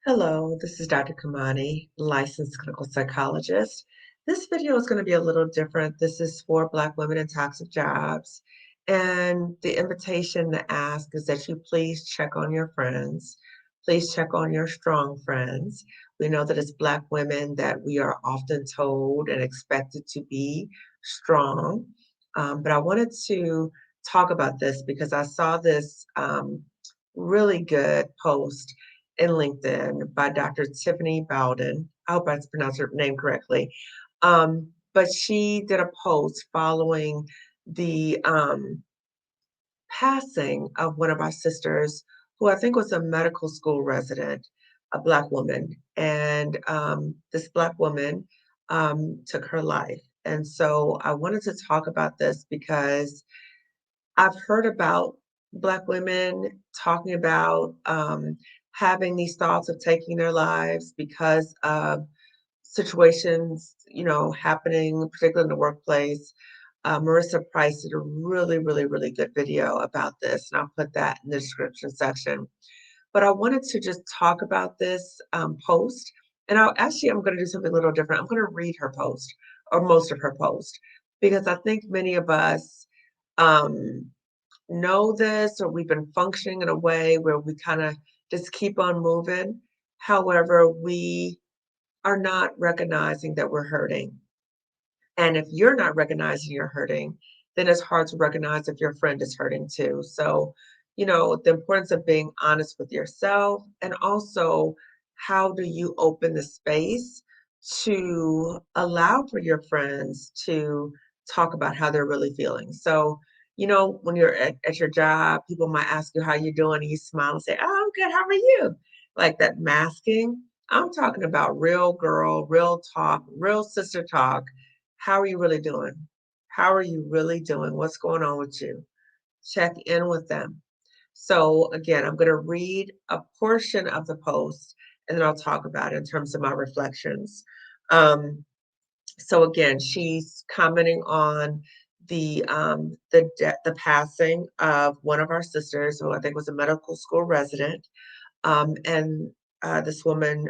Hello, this is Dr. Kamani, licensed clinical psychologist. This video is going to be a little different. This is for Black women in toxic jobs. And the invitation to ask is that you please check on your friends. Please check on your strong friends. We know that as Black women that we are often told and expected to be strong. But I wanted to talk about this because I saw this really good post in LinkedIn by Dr. Tiffany Bowden. I hope I pronounced her name correctly. But she did a post following the passing of one of our sisters, who I think was a medical school resident, a Black woman. And this Black woman took her life. And so I wanted to talk about this because I've heard about Black women talking about having these thoughts of taking their lives because of situations, happening, particularly in the workplace. Marissa Price did a really, really, really good video about this, and I'll put that in the description section. But I wanted to just talk about this post, and I'm going to do something a little different. I'm going to read her post, or most of her post, because I think many of us um, know this, or we've been functioning in a way where we kind of just keep on moving. However, we are not recognizing that we're hurting. And if you're not recognizing you're hurting, then it's hard to recognize if your friend is hurting too. So, the importance of being honest with yourself, and also how do you open the space to allow for your friends to talk about how they're really feeling. So, when you're at your job, people might ask you how you're doing, and you smile and say, "Oh, I'm good. How are you?" Like that masking. I'm talking about real girl, real talk, real sister talk. How are you really doing? How are you really doing? What's going on with you? Check in with them. So, again, I'm going to read a portion of the post, and then I'll talk about it in terms of my reflections. Um, so, again, she's commenting on the passing of one of our sisters, who I think was a medical school resident, and this woman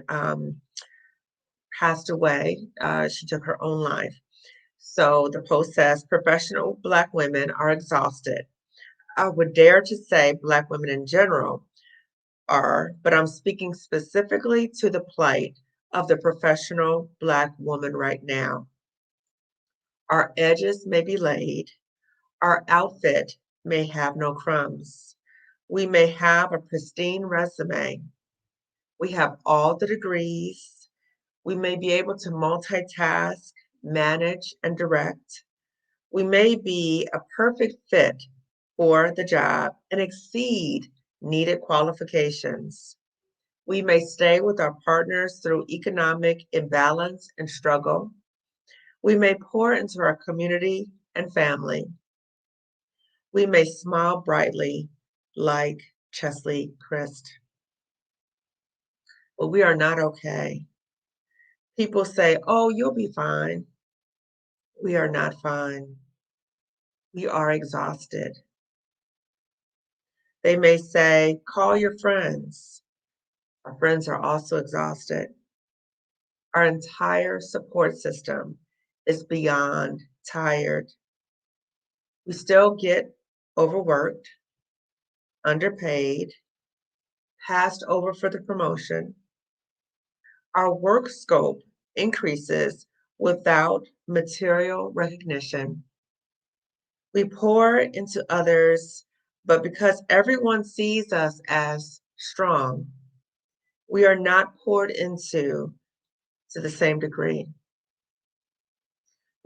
passed away. She took her own life. So the post says professional Black women are exhausted. I would dare to say Black women in general are, but I'm speaking specifically to the plight of the professional Black woman right now. Our edges may be laid, our outfit may have no crumbs. We may have a pristine resume. We have all the degrees. We may be able to multitask, manage, and direct. We may be a perfect fit for the job and exceed needed qualifications. We may stay with our partners through economic imbalance and struggle. We may pour into our community and family. We may smile brightly like Chesley Christ. But we are not okay. People say, "Oh, you'll be fine." We are not fine. We are exhausted. They may say, "Call your friends." Our friends are also exhausted. Our entire support system is beyond tired. We still get overworked, underpaid, passed over for the promotion. Our work scope increases without material recognition. We pour into others, but because everyone sees us as strong, we are not poured into to the same degree.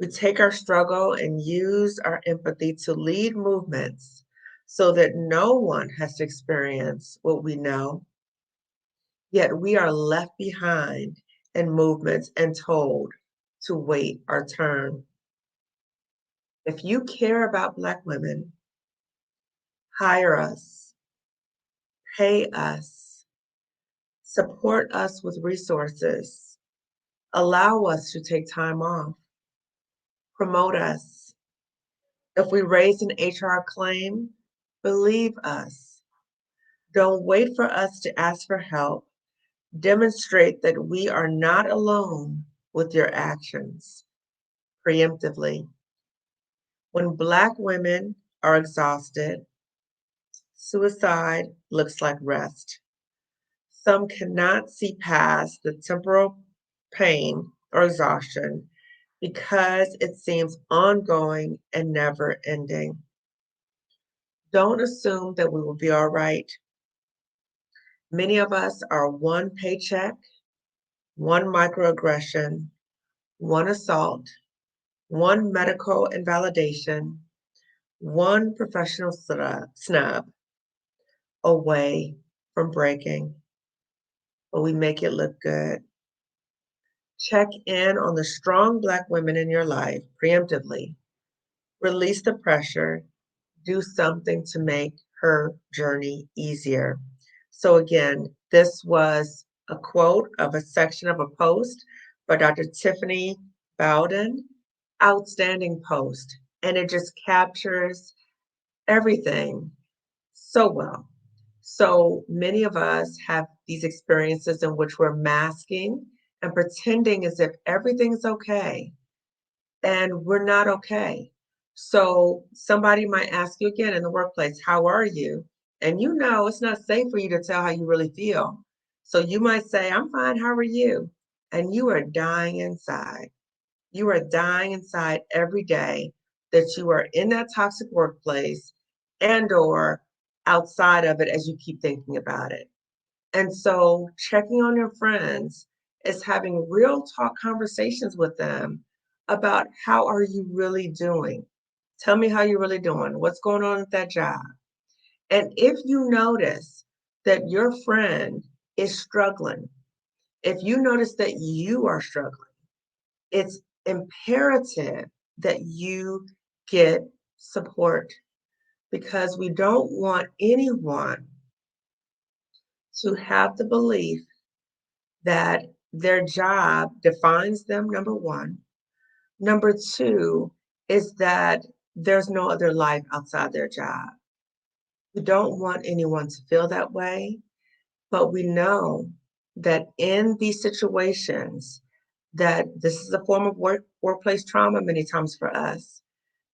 We take our struggle and use our empathy to lead movements so that no one has to experience what we know. Yet we are left behind in movements and told to wait our turn. If you care about Black women, hire us, pay us, support us with resources, allow us to take time off, promote us. If we raise an HR claim, believe us. Don't wait for us to ask for help. Demonstrate that we are not alone with your actions preemptively. When Black women are exhausted, suicide looks like rest. Some cannot see past the temporal pain or exhaustion because it seems ongoing and never ending. Don't assume that we will be all right. Many of us are one paycheck, one microaggression, one assault, one medical invalidation, one professional snub away from breaking, but we make it look good. Check in on the strong Black women in your life preemptively. Release the pressure. Do something to make her journey easier. So, again, this was a quote of a section of a post by Dr. Tiffany Bowden. Outstanding post. And it just captures everything so well. So many of us have these experiences in which we're masking and pretending as if everything's okay, and we're not okay. So somebody might ask you again in the workplace, how are you? And you know it's not safe for you to tell how you really feel. So you might say, I'm fine, how are you? And you are dying inside. You are dying inside every day that you are in that toxic workplace and or outside of it as you keep thinking about it. And so checking on your friends is having real talk conversations with them about how are you really doing? Tell me how you're really doing. What's going on at that job? And if you notice that your friend is struggling, if you notice that you are struggling, it's imperative that you get support because we don't want anyone to have the belief that their job defines them, number one. Number two is that there's no other life outside their job. We don't want anyone to feel that way, but we know that in these situations, that this is a form of workplace trauma many times for us,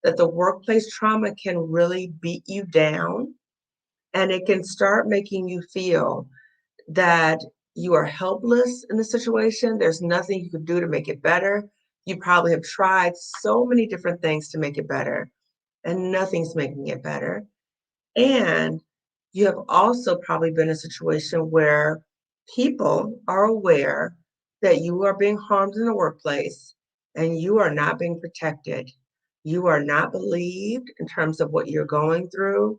that the workplace trauma can really beat you down and it can start making you feel that you are helpless in the situation. There's nothing you can do to make it better. You probably have tried so many different things to make it better, and nothing's making it better. And you have also probably been in a situation where people are aware that you are being harmed in the workplace and you are not being protected. You are not believed in terms of what you're going through.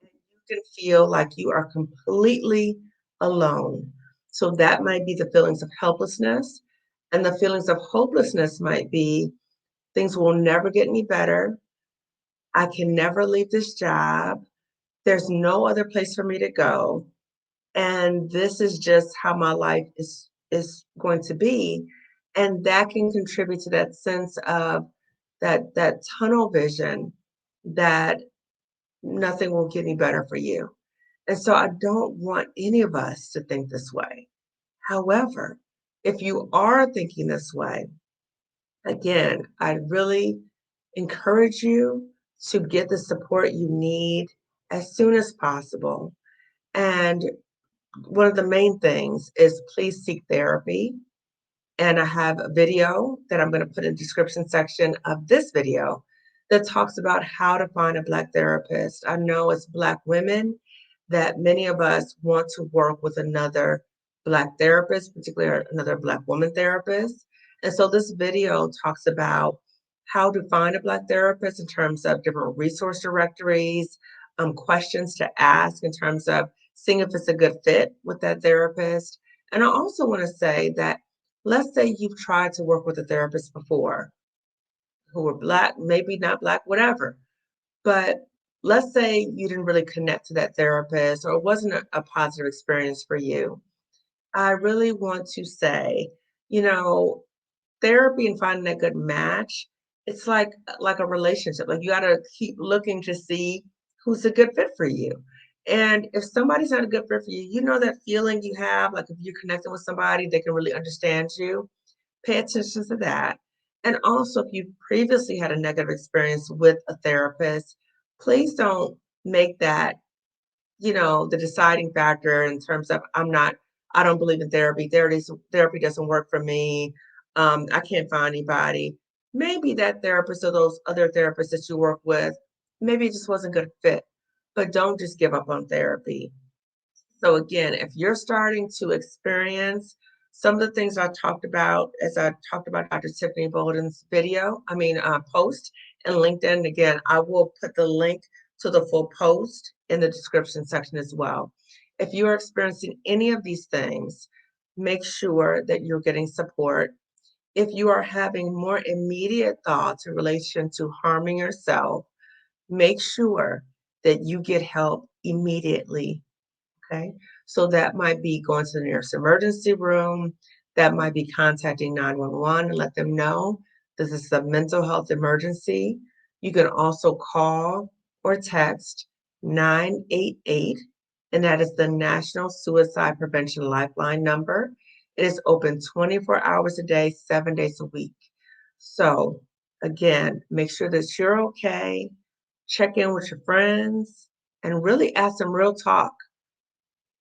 You can feel like you are completely alone. So that might be the feelings of helplessness. And the feelings of hopelessness might be things will never get any better. I can never leave this job. There's no other place for me to go. And this is just how my life is going to be. And that can contribute to that sense of that tunnel vision that nothing will get any better for you. And so I don't want any of us to think this way. However, if you are thinking this way, again, I really encourage you to get the support you need as soon as possible. And one of the main things is please seek therapy. And I have a video that I'm going to put in the description section of this video that talks about how to find a Black therapist. I know it's Black women that many of us want to work with another Black therapist, particularly another Black woman therapist. And so this video talks about how to find a Black therapist in terms of different resource directories, questions to ask in terms of seeing if it's a good fit with that therapist. And I also want to say that let's say you've tried to work with a therapist before who were Black, maybe not Black, whatever. But let's say you didn't really connect to that therapist or it wasn't a positive experience for you. I really want to say, you know, therapy and finding a good match, it's like a relationship. Like you got to keep looking to see who's a good fit for you. And if somebody's not a good fit for you, you know that feeling you have, like if you're connecting with somebody, they can really understand you. Pay attention to that. And also, if you previously had a negative experience with a therapist, please don't make that, the deciding factor in terms of I don't believe in therapy. Therapy doesn't work for me. I can't find anybody. Maybe that therapist or those other therapists that you work with, maybe it just wasn't a good fit. But don't just give up on therapy. So again, if you're starting to experience some of the things I talked about, as I talked about Dr. Tiffany Bolden's post in LinkedIn, again, I will put the link to the full post in the description section as well. If you are experiencing any of these things, make sure that you're getting support. If you are having more immediate thoughts in relation to harming yourself, make sure that you get help immediately. Okay. So that might be going to the nearest emergency room. That might be contacting 911 and let them know this is a mental health emergency. You can also call or text 988, and that is the National Suicide Prevention Lifeline number. It is open 24 hours a day, 7 days a week. So, again, make sure that you're okay. Check in with your friends and really ask them real talk.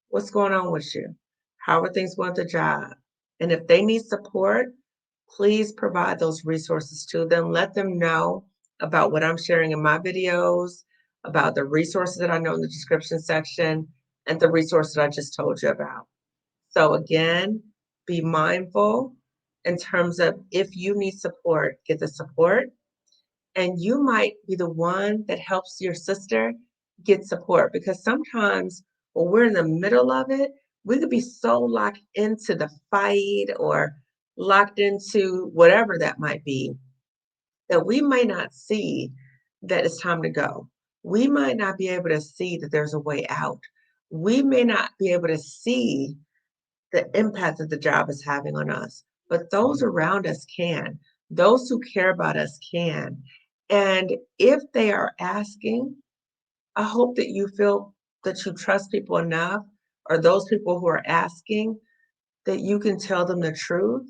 What's going on with you? How are things going at the job? And if they need support, please provide those resources to them. Let them know about what I'm sharing in my videos, about the resources that I know in the description section, and the resources that I just told you about. So, again, be mindful in terms of if you need support, get the support. And you might be the one that helps your sister get support because sometimes when we're in the middle of it, we could be so locked into the fight or locked into whatever that might be that we may not see that it's time to go. We might not be able to see that there's a way out. We may not be able to see the impact that the job is having on us. But those around us can. Those who care about us can. And if they are asking, I hope that you feel that you trust people enough, or those people who are asking, that you can tell them the truth.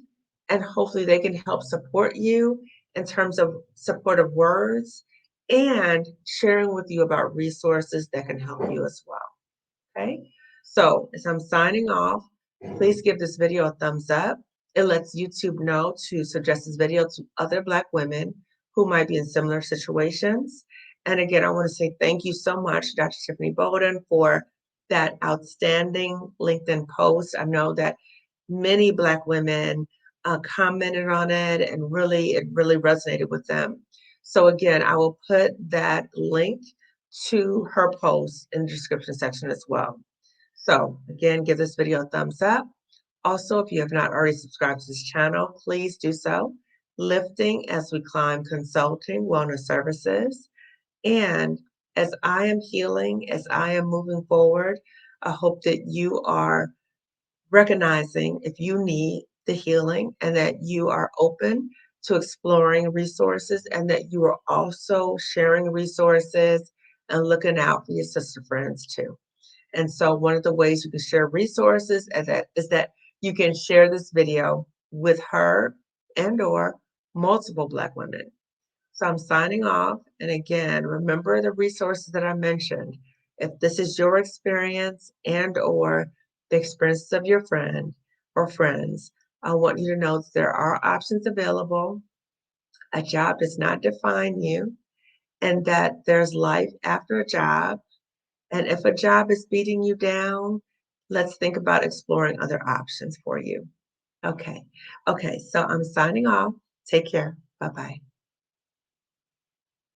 And hopefully they can help support you in terms of supportive words and sharing with you about resources that can help you as well. Okay, so as I'm signing off, please give this video a thumbs up. It lets YouTube know to suggest this video to other Black women who might be in similar situations. And again, I want to say thank you so much, Dr. Tiffany Bolden, for that outstanding LinkedIn post. I know that many Black women commented on it, and it really resonated with them. So again, I will put that link to her post in the description section as well. So again, give this video a thumbs up. Also, if you have not already subscribed to this channel, please do so. Lifting as we climb consulting wellness services. And as I am healing, as I am moving forward, I hope that you are recognizing if you need the healing and that you are open to exploring resources and that you are also sharing resources and looking out for your sister friends too. And so one of the ways you can share resources is that you can share this video with her and or multiple Black women. So I'm signing off. And again, remember the resources that I mentioned. If this is your experience and or the experiences of your friend or friends, I want you to know that there are options available. A job does not define you, and that there's life after a job. And if a job is beating you down, let's think about exploring other options for you. Okay. Okay. So I'm signing off. Take care. Bye bye.